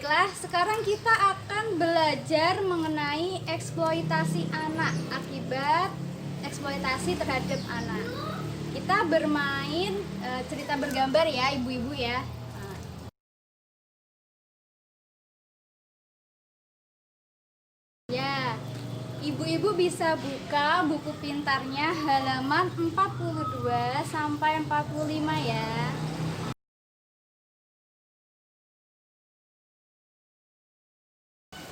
Baiklah, sekarang kita akan belajar mengenai eksploitasi anak, akibat eksploitasi terhadap anak. Kita bermain cerita bergambar ya, ibu-ibu ya. Ya, ibu-ibu bisa buka buku pintarnya halaman 42 sampai 45 ya.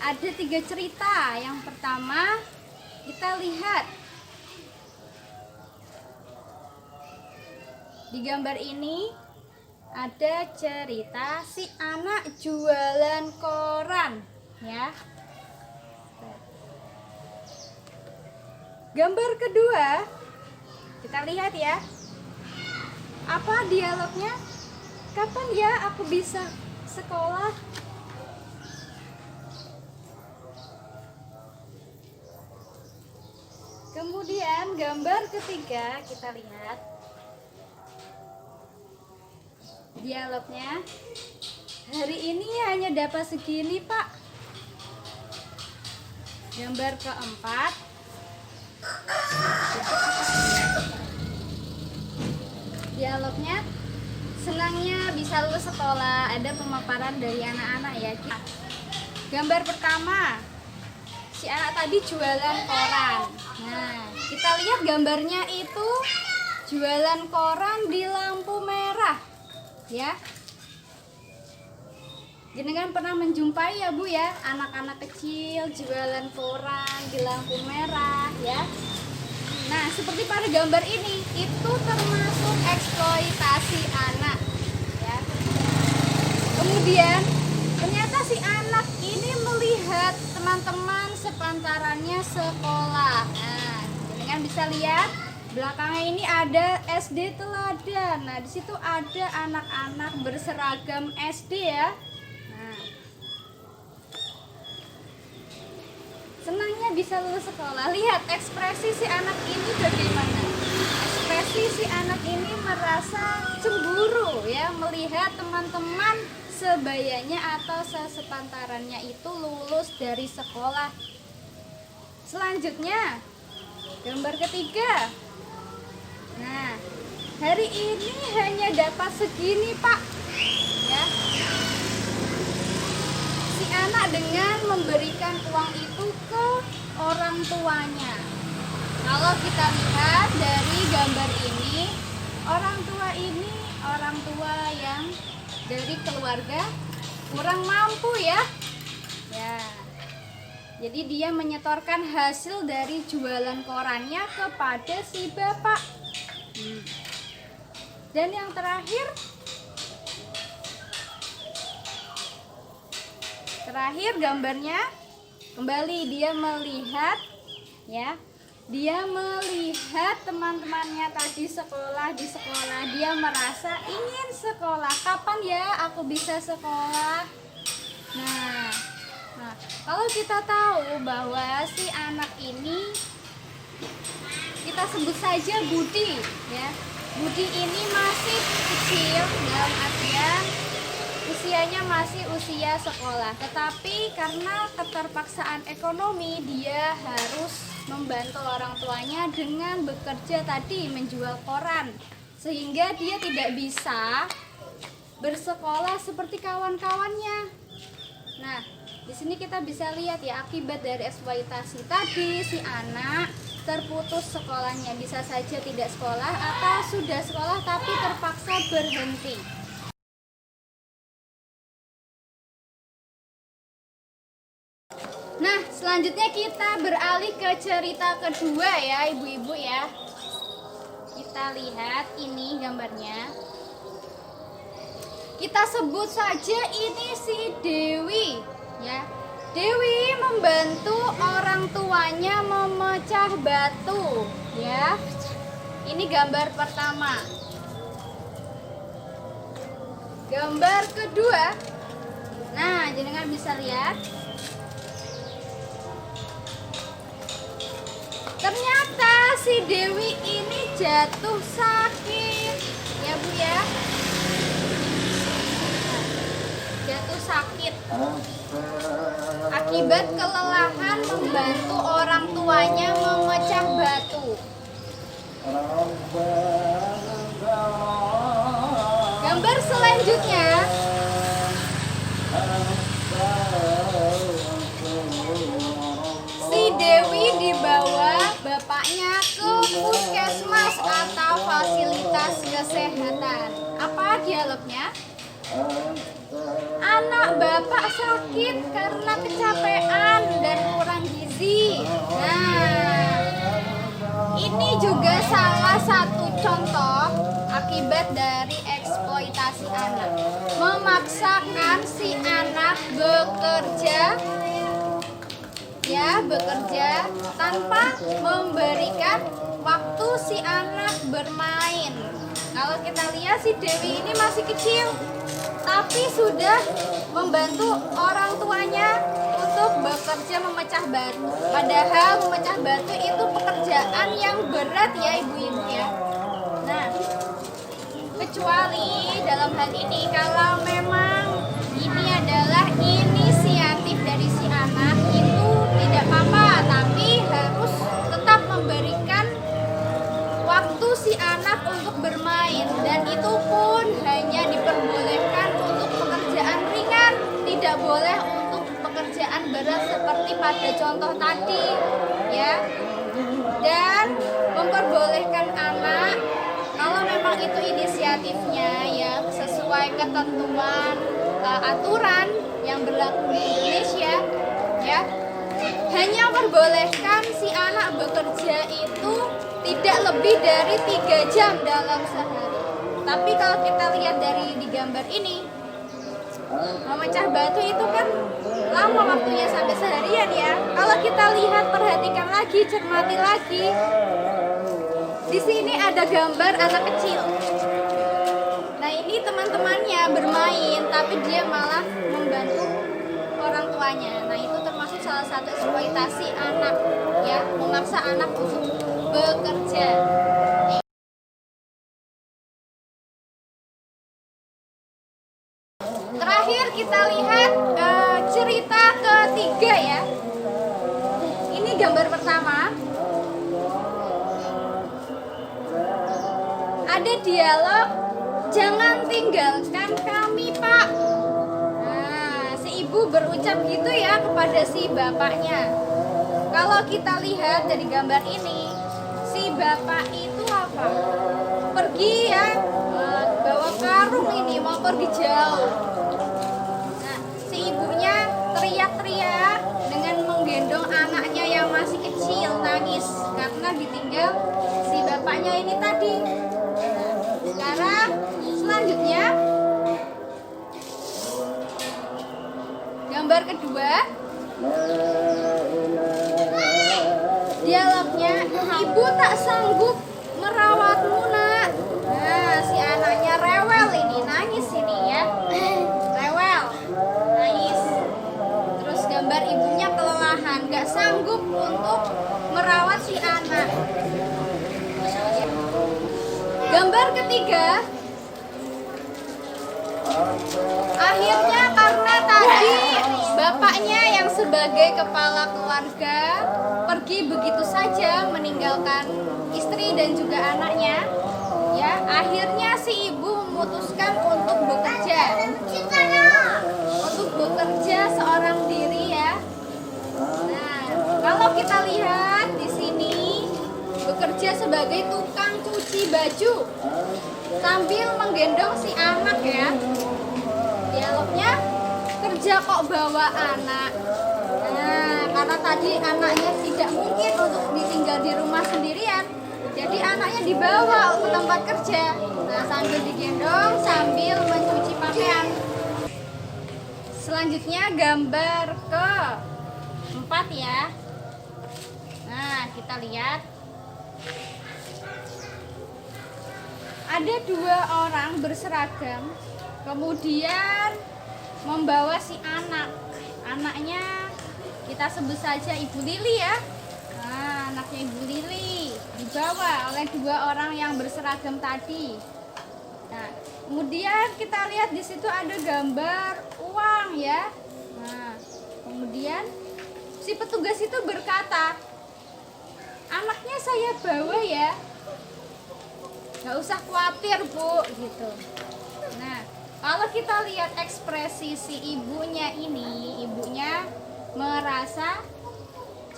Ada 3 cerita. Yang pertama, kita lihat di gambar ini ada cerita si anak jualan koran ya. Gambar kedua, kita lihat ya. Apa dialognya? Kapan ya aku bisa sekolah? Kemudian gambar ketiga, kita lihat dialognya. Hari ini hanya dapat segini, Pak. Gambar keempat, dialognya. Senangnya bisa lulus sekolah. Ada pemaparan dari anak-anak ya. Gambar pertama, si anak tadi jualan koran. Nah, kita lihat gambarnya itu jualan koran di lampu merah ya. Jenengan pernah menjumpai ya Bu ya, anak-anak kecil jualan koran di lampu merah ya. Nah, seperti pada gambar ini, itu termasuk eksploitasi anak ya. Kemudian ternyata si anak ini melihat teman-teman sepantarannya sekolah. Nah, dengan bisa lihat belakangnya ini ada SD Teladan. Nah, di situ ada anak-anak berseragam SD ya. Nah, senangnya bisa lulus sekolah. Lihat ekspresi si anak ini bagaimana. Ekspresi si anak ini merasa cemburu ya, melihat teman-teman sebayanya atau sesepantarannya itu lulus dari sekolah. Selanjutnya, gambar ketiga. Nah, hari ini hanya dapat segini, Pak. Ya. Si anak dengan memberikan uang itu ke orang tuanya. Kalau kita lihat dari gambar ini, orang tua ini orang tua yang dari keluarga kurang mampu ya. Ya. Jadi dia menyetorkan hasil dari jualan korannya kepada si bapak. Dan yang terakhir gambarnya kembali dia melihat ya. Dia melihat teman-temannya tadi sekolah di sekolah. Dia merasa ingin sekolah. Kapan ya aku bisa sekolah? Nah, kalau kita tahu bahwa si anak ini kita sebut saja Budi ya. Budi ini masih kecil dalam artian usianya masih usia sekolah. Tetapi karena keterpaksaan ekonomi, dia harus membantu orang tuanya dengan bekerja tadi, menjual koran, sehingga dia tidak bisa bersekolah seperti kawan-kawannya. Nah, di sini kita bisa lihat ya, akibat dari eksploitasi tadi si anak terputus sekolahnya, bisa saja tidak sekolah atau sudah sekolah tapi terpaksa berhenti. Nah, selanjutnya kita beralih ke cerita kedua ya, ibu-ibu ya. Kita lihat ini gambarnya. Kita sebut saja ini si Dewi ya. Dewi membantu orang tuanya memecah batu ya. Ini gambar pertama. Gambar kedua. Nah, jenengan bisa lihat. Ternyata si Dewi ini jatuh sakit ya Bu ya. Jatuh sakit akibat kelelahan membantu orang tuanya memecah batu. Gambar selanjutnya, si Dewi dibawa bapaknya ke puskesmas atau fasilitas kesehatan. Apa dialognya? Anak bapak sakit karena kecapean dan kurang gizi. Nah, ini juga salah satu contoh akibat dari eksploitasi anak. Memaksakan si anak bekerja tanpa memberikan waktu si anak bermain. Kalau kita lihat si Dewi ini masih kecil, tapi sudah membantu orang tuanya untuk bekerja memecah batu. Padahal memecah batu itu pekerjaan yang berat ya ibu-ibu ya. Nah, kecuali dalam hal ini kalau memang ini adalah inisiatif dari si anak, itu tidak apa-apa, tapi harus tetap memberikan waktu si anak untuk bermain, dan itu pun hanya diperbolehkan untuk pekerjaan ringan, tidak boleh untuk pekerjaan berat seperti pada contoh tadi ya. Dan memperbolehkan anak kalau memang itu inisiatifnya ya sesuai ketentuan aturan yang berlaku di Indonesia ya, hanya memperbolehkan si anak bekerja itu tidak lebih dari 3 jam dalam sehari. Tapi kalau kita lihat dari di gambar ini, memecah batu itu kan lama waktunya sampai seharian ya. Kalau kita lihat, perhatikan lagi, cermati lagi, di sini ada gambar anak kecil. Nah ini teman-temannya bermain, tapi dia malah membantu orang tuanya. Nah itu termasuk salah satu eksploitasi anak ya, memaksa anak untuk bekerja. Terakhir kita lihat cerita ketiga ya. Ini gambar pertama. Ada dialog, jangan tinggalkan kami Pak. Nah, si ibu berucap gitu ya kepada si bapaknya. Kalau kita lihat dari gambar ini, si bapak itu apa? Pergi ya, bawa karung ini, mau pergi jauh. Nah, si ibunya teriak-teriak dengan menggendong anaknya yang masih kecil, nangis karena ditinggal si bapaknya ini tadi. Sekarang selanjutnya gambar kedua, dialognya, ibu tak sanggup merawatmu nak. Nah si anaknya rewel ini, nangis ini ya, rewel, nangis. Terus gambar ibunya kelelahan, gak sanggup untuk merawat si anak. Gambar ketiga, akhirnya karena tadi bapaknya yang sebagai kepala keluarga pergi begitu saja meninggalkan istri dan juga anaknya ya, akhirnya si ibu memutuskan untuk bekerja seorang diri ya. Nah kalau kita lihat di sini, bekerja sebagai tukang cuci baju sambil menggendong si anak ya. Dialognya, kerja kok bawa anak. Nah, karena tadi anaknya tidak mungkin untuk ditinggal di rumah sendirian, jadi anaknya dibawa ke tempat kerja. Nah, sambil digendong, sambil mencuci pakaian. Selanjutnya gambar ke-4 ya. Nah, kita lihat. Ada 2 orang berseragam, kemudian membawa si anak. Anaknya kita sebut saja Ibu Lili ya. Nah, anaknya Ibu Lili dibawa oleh 2 orang yang berseragam tadi. Nah, kemudian kita lihat di situ ada gambar uang uang ya. Nah, kemudian si petugas itu berkata, anaknya saya bawa ya, nggak usah khawatir Bu, gitu. Nah, kalau kita lihat ekspresi si ibunya ini, ibunya merasa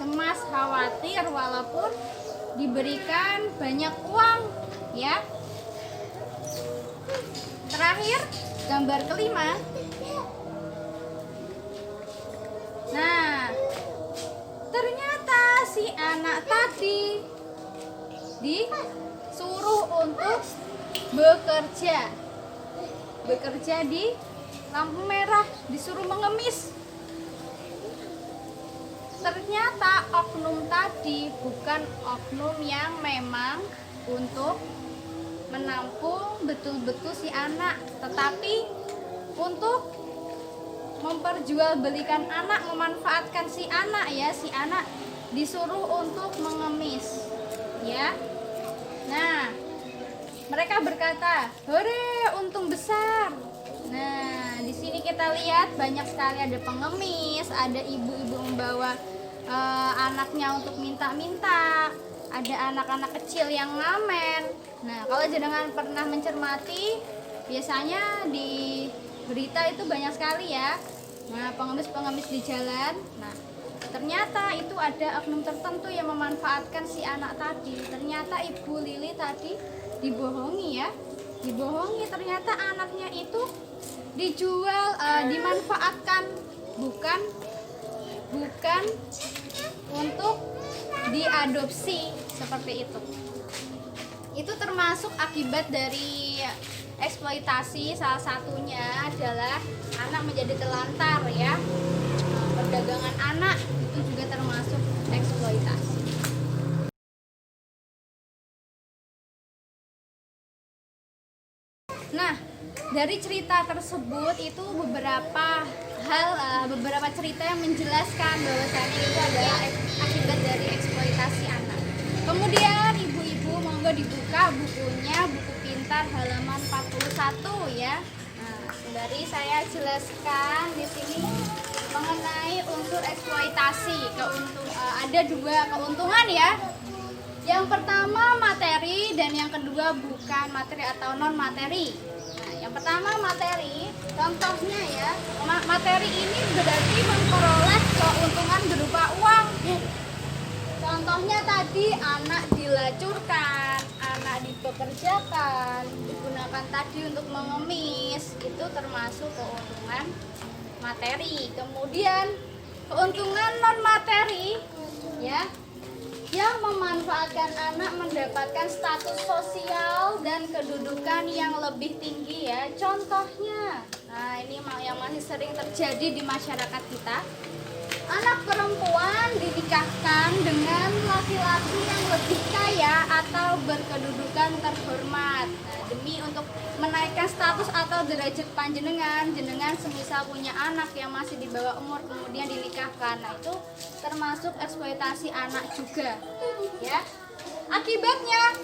cemas, khawatir walaupun diberikan banyak uang ya. Terakhir, gambar kelima. Nah, ternyata si anak tadi disuruh untuk bekerja di lampu merah, disuruh mengemis. Ternyata oknum tadi bukan oknum yang memang untuk menampung betul-betul si anak, tetapi untuk memperjualbelikan anak, memanfaatkan si anak ya. Si anak disuruh untuk mengemis ya. Nah, mereka berkata, "Hore, untung besar." Nah, di sini kita lihat banyak sekali ada pengemis, ada ibu-ibu membawa anaknya untuk minta-minta, ada anak-anak kecil yang ngamen. Nah, kalau jenengan pernah mencermati, biasanya di berita itu banyak sekali ya. Nah, pengemis-pengemis di jalan. Nah, ternyata itu ada oknum tertentu yang memanfaatkan si anak tadi. Ternyata Ibu Lili tadi dibohongi ya. Dibohongi, ternyata anaknya itu dijual, dimanfaatkan, bukan untuk diadopsi seperti itu. Itu termasuk akibat dari eksploitasi. Salah satunya adalah anak menjadi telantar ya. Perdagangan anak itu juga termasuk eksploitasi. Nah, dari cerita tersebut itu beberapa cerita yang menjelaskan bahwasanya itu adalah akibat dari eksploitasi anak. Kemudian ibu-ibu monggo dibuka bukunya, buku pintar halaman 41 ya. Nah, sembari saya jelaskan di sini mengenai unsur eksploitasi. Ada dua keuntungan ya. Yang pertama materi dan yang kedua bukan materi atau non materi. Nah, yang pertama materi, contohnya ya, materi ini berarti memperoleh keuntungan berupa uang. Contohnya tadi anak dilacurkan, anak dipekerjakan, digunakan tadi untuk mengemis, itu termasuk keuntungan materi. Kemudian keuntungan non materi ya, yang memanfaatkan anak mendapatkan status sosial dan kedudukan yang lebih tinggi ya. Contohnya, nah ini yang masih sering terjadi di masyarakat kita. Anak perempuan dinikahkan dengan laki-laki yang lebih kaya atau berkedudukan terhormat. Nah, demi untuk menaikkan status atau derajat panjenengan, jenengan semisal punya anak yang masih di bawah umur kemudian dinikahkan. Nah, itu termasuk eksploitasi anak juga. Ya. Akibatnya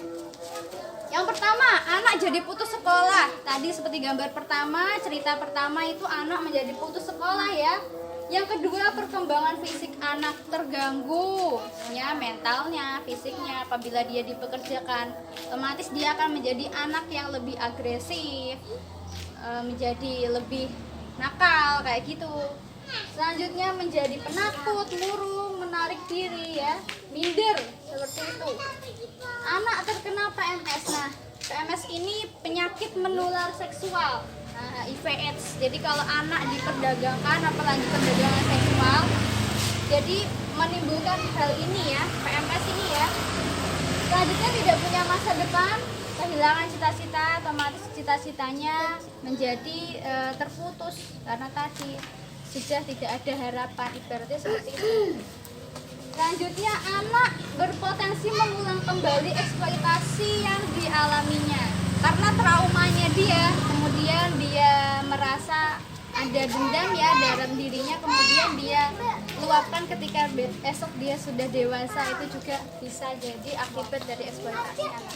yang pertama, anak jadi putus sekolah. Tadi seperti gambar pertama, cerita pertama itu anak menjadi putus sekolah ya. Yang kedua, perkembangan fisik anak terganggu ya, mentalnya, fisiknya. Apabila dia dipekerjakan, otomatis dia akan menjadi anak yang lebih agresif, menjadi lebih nakal kayak gitu. Selanjutnya menjadi penakut, murung, menarik diri ya, minder seperti itu. Anak terkena PMS. Nah, PMS ini penyakit menular seksual. Nah, HIV/AIDS. Jadi kalau anak diperdagangkan, apalagi perdagangan seksual, jadi menimbulkan hal ini ya, PMS ini ya. Selanjutnya tidak punya masa depan, kehilangan cita-cita, otomatis cita-citanya menjadi terputus karena tadi sudah tidak ada harapan, ibaratnya seperti itu. Selanjutnya, anak berpotensi mengulang kembali eksploitasi yang dialaminya karena traumanya dia, kemudian dia merasa ada dendam ya dalam dirinya, kemudian dia luapkan ketika esok dia sudah dewasa. Itu juga bisa jadi akibat dari eksploitasi anak.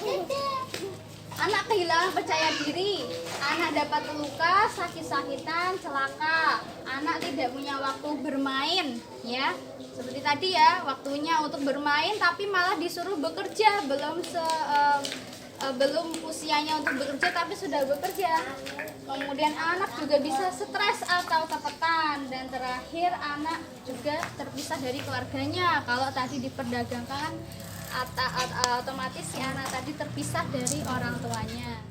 Anak kehilangan percaya diri, anak dapat terluka, sakit-sakitan, celaka, anak tidak punya waktu bermain, ya. Seperti tadi ya, waktunya untuk bermain tapi malah disuruh bekerja, belum usianya untuk bekerja tapi sudah bekerja. Kemudian anak juga bisa stres atau tertekan, dan terakhir anak juga terpisah dari keluarganya. Kalau tadi diperdagangkan otomatis si anak tadi terpisah dari orang tuanya.